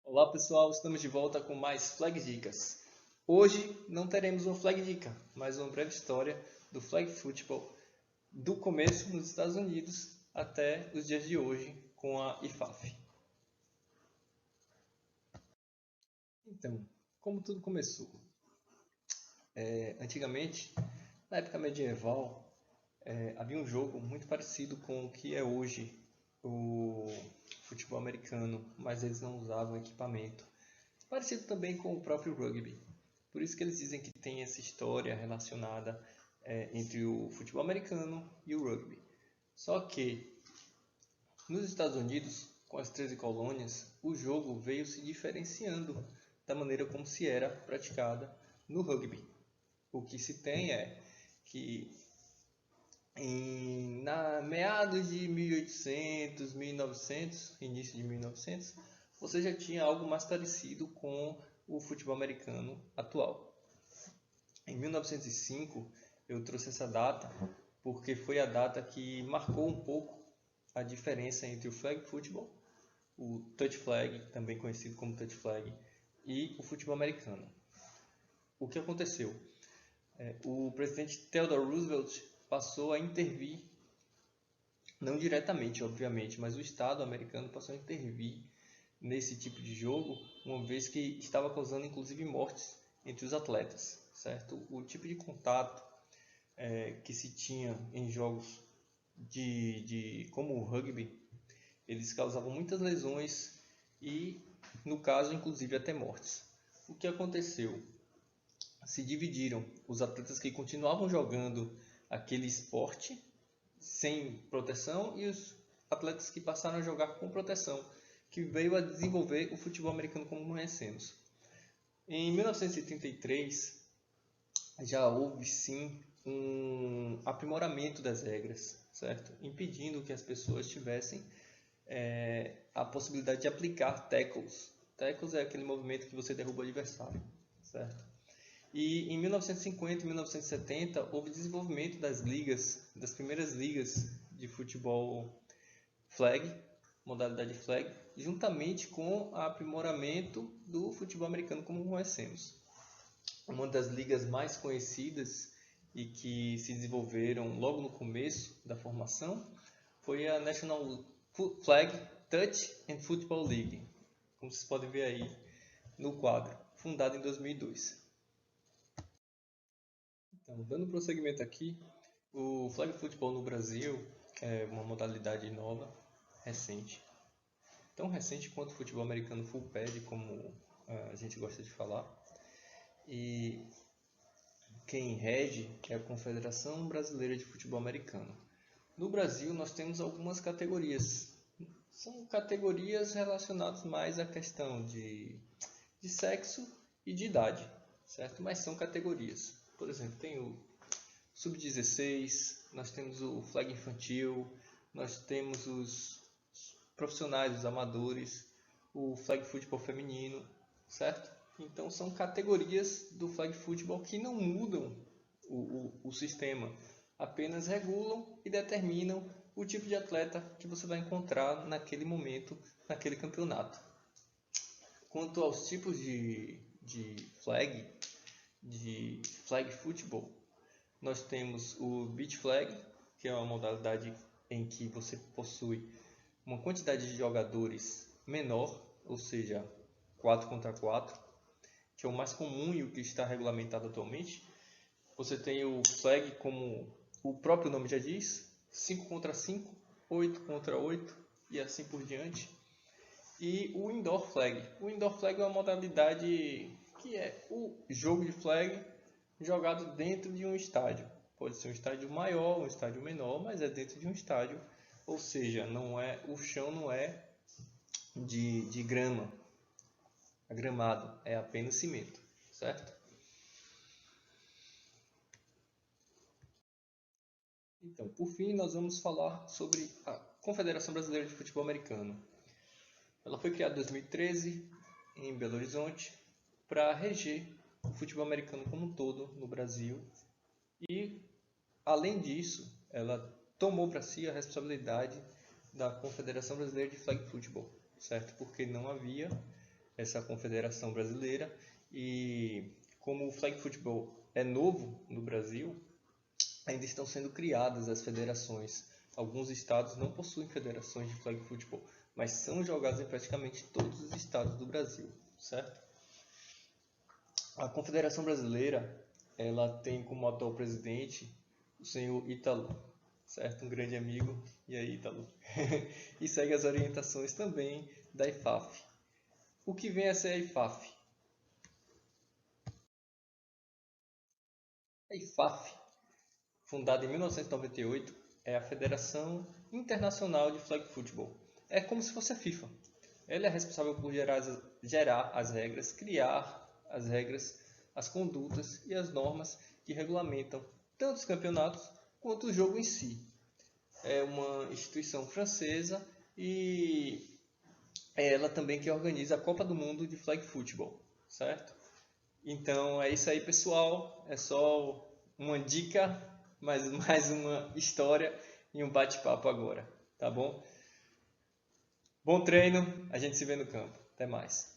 Olá pessoal, estamos de volta com mais Flag Dicas. Hoje não teremos uma Flag Dica, mas uma breve história do Flag Football do começo nos Estados Unidos até os dias de hoje com a IFAF. Então, como tudo começou? Antigamente, na época medieval, havia um jogo muito parecido com o que é hoje o futebol americano, mas eles não usavam equipamento. Parecido também com o próprio rugby. Por isso que eles dizem que tem essa história relacionada entre o futebol americano e o rugby. Só que nos Estados Unidos, com as 13 colônias, o jogo veio se diferenciando da maneira como se era praticada no rugby. O que se tem é que na meados de 1800, 1900, início de 1900, você já tinha algo mais parecido com o futebol americano atual. Em 1905, eu trouxe essa data porque foi a data que marcou um pouco a diferença entre o flag football, o touch flag, também conhecido como touch flag, e o futebol americano. O que aconteceu? O presidente Theodore Roosevelt passou a intervir, não diretamente, obviamente, mas o Estado americano passou a intervir nesse tipo de jogo, uma vez que estava causando inclusive mortes entre os atletas, certo? O tipo de contato que se tinha em jogos como o rugby, eles causavam muitas lesões e, no caso, inclusive até mortes. O que aconteceu? Se dividiram os atletas que continuavam jogando aquele esporte sem proteção e os atletas que passaram a jogar com proteção, que veio a desenvolver o futebol americano como conhecemos. Em 1933, já houve sim um aprimoramento das regras, certo? Impedindo que as pessoas tivessem a possibilidade de aplicar tackles. Tackles é aquele movimento que você derruba o adversário, certo? E em 1950 e 1970 houve desenvolvimento das ligas, das primeiras ligas de futebol flag, modalidade flag, juntamente com o aprimoramento do futebol americano como conhecemos. Uma das ligas mais conhecidas e que se desenvolveram logo no começo da formação foi a National Flag Touch and Football League, como vocês podem ver aí no quadro, fundada em 2002. Então, dando prosseguimento aqui, o flag football no Brasil é uma modalidade nova, recente. Tão recente quanto o futebol americano full pad, como a gente gosta de falar. E quem rege é a Confederação Brasileira de Futebol Americano. No Brasil, nós temos algumas categorias. São categorias relacionadas mais à questão de sexo e de idade, certo? Mas são categorias. Por exemplo, tem o Sub-16, nós temos o flag infantil, nós temos os profissionais, os amadores, o flag football feminino, certo? Então são categorias do flag football que não mudam o sistema, apenas regulam e determinam o tipo de atleta que você vai encontrar naquele momento, naquele campeonato. Quanto aos tipos de flag football, nós temos o beach flag, que é uma modalidade em que você possui uma quantidade de jogadores menor, ou seja, 4 contra 4, que é o mais comum e o que está regulamentado atualmente. Você tem o flag, como o próprio nome já diz, 5 contra 5, 8 contra 8 e assim por diante. E o indoor flag. O indoor flag é uma modalidade que é o jogo de flag jogado dentro de um estádio. Pode ser um estádio maior, um estádio menor, mas é dentro de um estádio. Ou seja, o chão não é de grama, gramado, é apenas cimento, certo? Então, por fim, nós vamos falar sobre a Confederação Brasileira de Futebol Americano. Ela foi criada em 2013 em Belo Horizonte para reger o futebol americano como um todo no Brasil e, além disso, ela tomou para si a responsabilidade da Confederação Brasileira de Flag Football, certo? Porque não havia essa confederação brasileira, e como o flag football é novo no Brasil, ainda estão sendo criadas as federações. Alguns estados não possuem federações de flag football, mas são jogadas em praticamente todos os estados do Brasil, certo? A Confederação Brasileira, ela tem como atual presidente o senhor Ítalo, certo? Um grande amigo. E aí, Ítalo? E segue as orientações também da IFAF. O que vem a ser a IFAF? A IFAF, fundada em 1998, é a Federação Internacional de Flag Football. É como se fosse a FIFA. Ela é responsável por gerar as regras, criar as regras, as condutas e as normas que regulamentam tanto os campeonatos quanto o jogo em si. É uma instituição francesa e é ela também que organiza a Copa do Mundo de Flag Football, certo? Então é isso aí, pessoal. É só uma dica, mais uma história e um bate-papo agora, tá bom? Bom treino, a gente se vê no campo. Até mais.